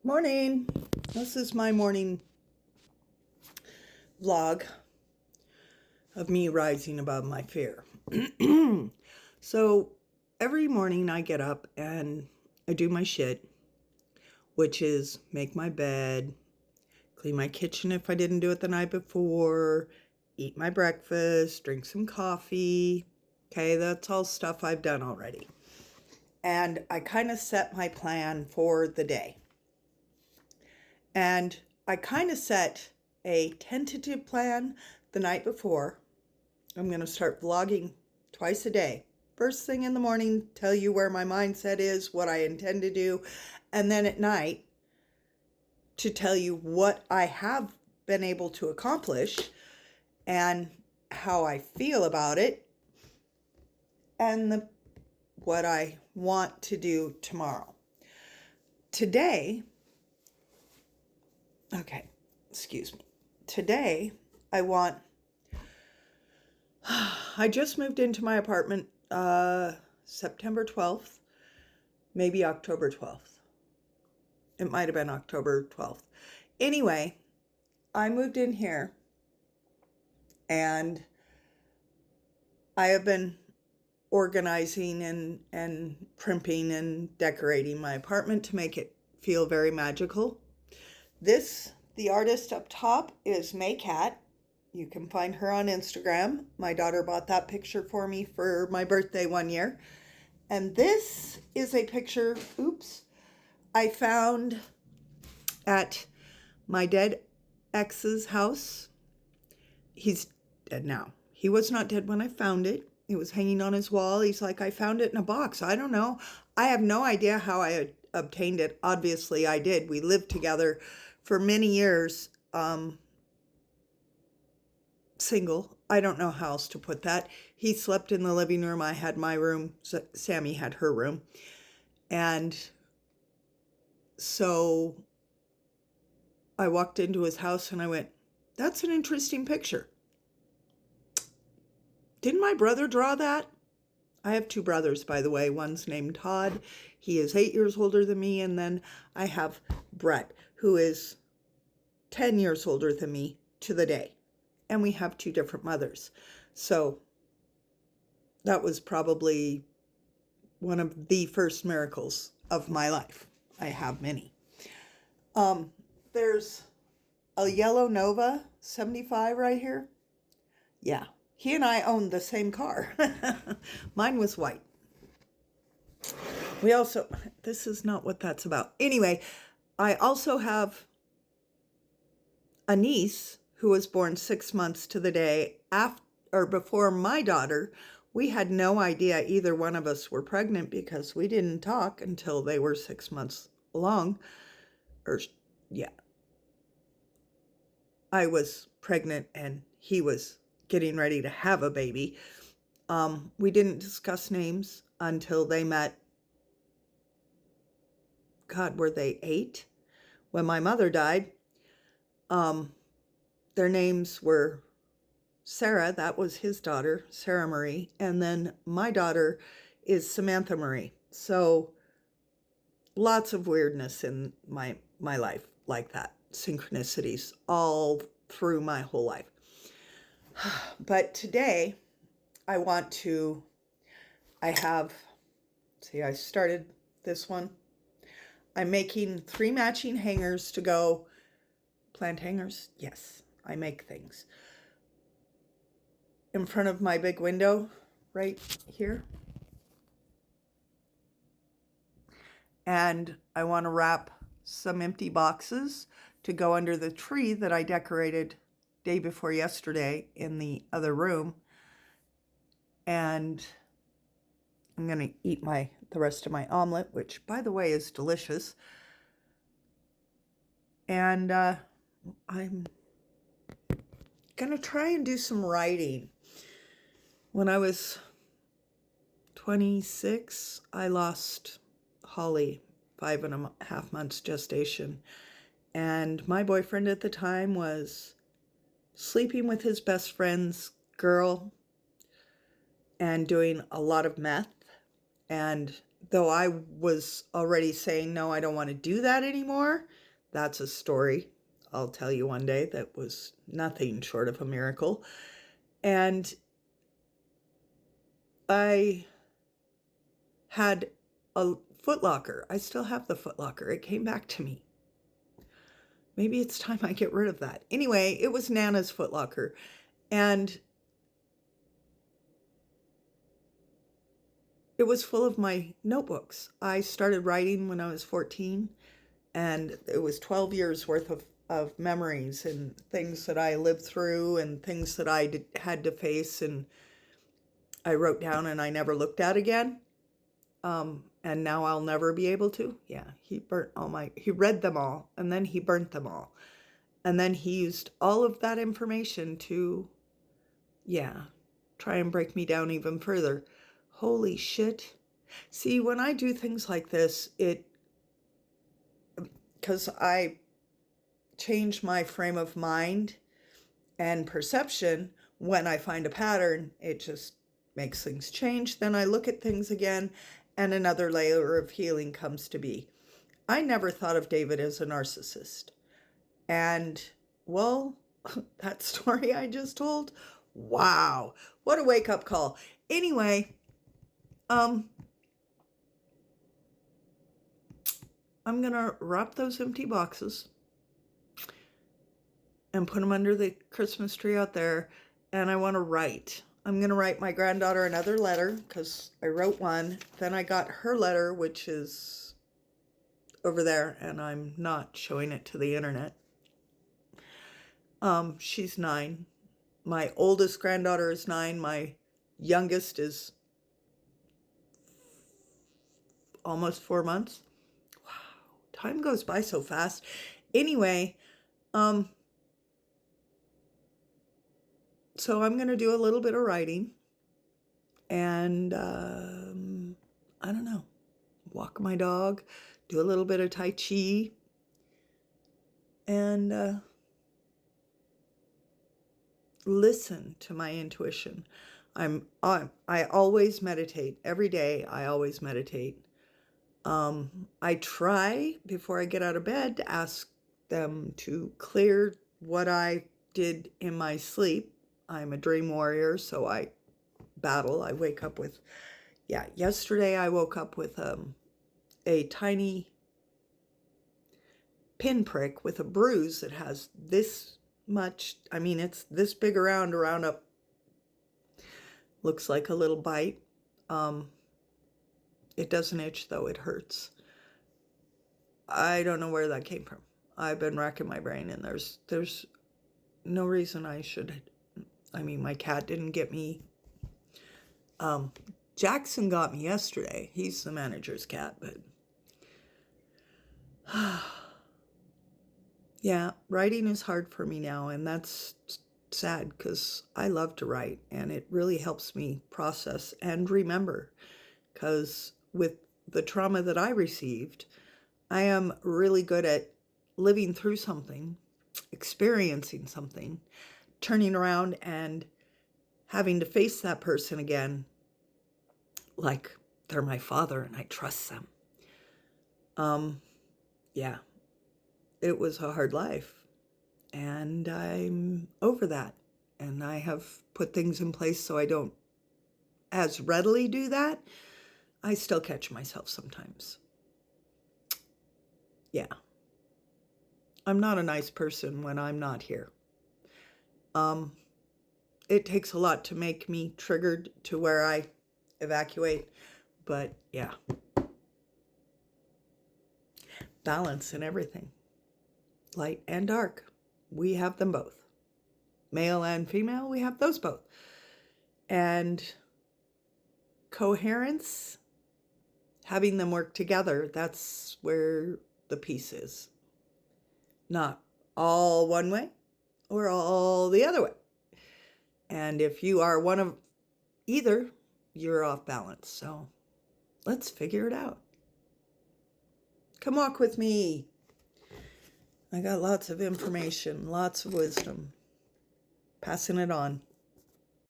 Morning. This is my morning vlog of me rising above my fear. So every morning I get up and I do my shit, which is make my bed, clean my kitchen if I didn't do it the night before, eat my breakfast, drink some coffee. Okay, that's all stuff I've done already. And I kind of set my plan for the day. And I kind of set a tentative plan the night before. I'm going to start vlogging twice a day. First thing in the morning, tell you where my mindset is, what I intend to do, and then at night to tell you what I have been able to accomplish and how I feel about it and what I want to do tomorrow. Today, Today, I just moved into my apartment September 12th, maybe October 12th. It might have been October 12th. Anyway, I moved in here and I have been organizing and primping and decorating my apartment to make it feel very magical. The artist up top is Maycat. You can find her on Instagram. My daughter bought that picture for me for my birthday one year. And this is a picture, I found at my dead ex's house. He's dead now. He was not dead when I found it. It was hanging on his wall. He's like, I found it in a box. I don't know. I have no idea how I obtained it. Obviously, I did. We lived together for many years, single. I don't know how else to put that. He slept in the living room. I had my room. Sammy had her room. And so I walked into his house and I went, that's an interesting picture. Didn't my brother draw that? I have two brothers, by the way. One's named Todd. He is 8 years older than me. And then I have Brett, who is 10 years older than me to the day. And we have two different mothers. So that was probably one of the first miracles of my life. I have many. There's a yellow Nova 75 right here. Yeah, he and I owned the same car. Mine was white. This is not what that's about. Anyway, I also have a niece who was born 6 months to the day after or before my daughter. We had no idea either one of us were pregnant because we didn't talk until they were 6 months along. I was pregnant and he was getting ready to have a baby. We didn't discuss names until they met. God, were they 8 when my mother died? Their names were Sarah, that was his daughter, Sarah Marie, and then my daughter is Samantha Marie. So lots of weirdness in my life like that, synchronicities all through my whole life. But today I started this one. I'm making 3 matching hangers to go. Plant hangers? Yes, I make things. In front of my big window right here. And I want to wrap some empty boxes to go under the tree that I decorated day before yesterday in the other room. And I'm going to eat the rest of my omelet, which, by the way, is delicious. And I'm going to try and do some writing. When I was 26, I lost Holly, 5.5 months gestation. And my boyfriend at the time was sleeping with his best friend's girl and doing a lot of meth. And though I was already saying, no, I don't want to do that anymore. That's a story I'll tell you one day that was nothing short of a miracle. And I had a Foot Locker. I still have the Foot Locker. It came back to me. Maybe it's time I get rid of that. Anyway, it was Nana's Foot Locker. And it was full of my notebooks. I started writing when I was 14, and it was 12 years worth of memories and things that I lived through and things that I had to face, and I wrote down and I never looked at again. And now I'll never be able to. Yeah, he read them all, and then he burnt them all. And then he used all of that information to, try and break me down even further. Holy shit. See, when I do things like this, because I change my frame of mind and perception when I find a pattern, it just makes things change. Then I look at things again, and another layer of healing comes to be. I never thought of David as a narcissist. And, well, that story I just told, wow, what a wake-up call. Anyway, I'm gonna wrap those empty boxes and put them under the Christmas tree out there, and I want to write. I'm going to write my granddaughter another letter, because I wrote one. Then I got her letter, which is over there, and I'm not showing it to the internet. She's 9. My oldest granddaughter is 9. My youngest is almost 4 months. Wow, time goes by so fast. Anyway, so I'm going to do a little bit of writing, and I don't know, walk my dog, do a little bit of Tai Chi, and listen to my intuition. I always meditate. Every day I always meditate. I try before I get out of bed to ask them to clear what I did in my sleep. I'm a dream warrior, so I battle. I wake up with, yesterday I woke up with a tiny pinprick with a bruise that has this much, it's this big around up, looks like a little bite. It doesn't itch though, it hurts. I don't know where that came from. I've been racking my brain, and there's no reason I should. My cat didn't get me. Jackson got me yesterday. He's the manager's cat, but yeah, writing is hard for me now, and that's sad because I love to write, and it really helps me process and remember, because with the trauma that I received, I am really good at living through something, experiencing something, turning around and having to face that person again like they're my father and I trust them. Yeah, it was a hard life, and I'm over that, and I have put things in place so I don't as readily do that. I still catch myself sometimes. Yeah. I'm not a nice person when I'm not here. It takes a lot to make me triggered to where I evacuate, but yeah. Balance in everything. Light and dark. We have them both. Male and female, we have those both. And coherence, having them work together, that's where the peace is. Not all one way or all the other way. And if you are one of either, you're off balance. So let's figure it out. Come walk with me. I got lots of information, lots of wisdom. Passing it on.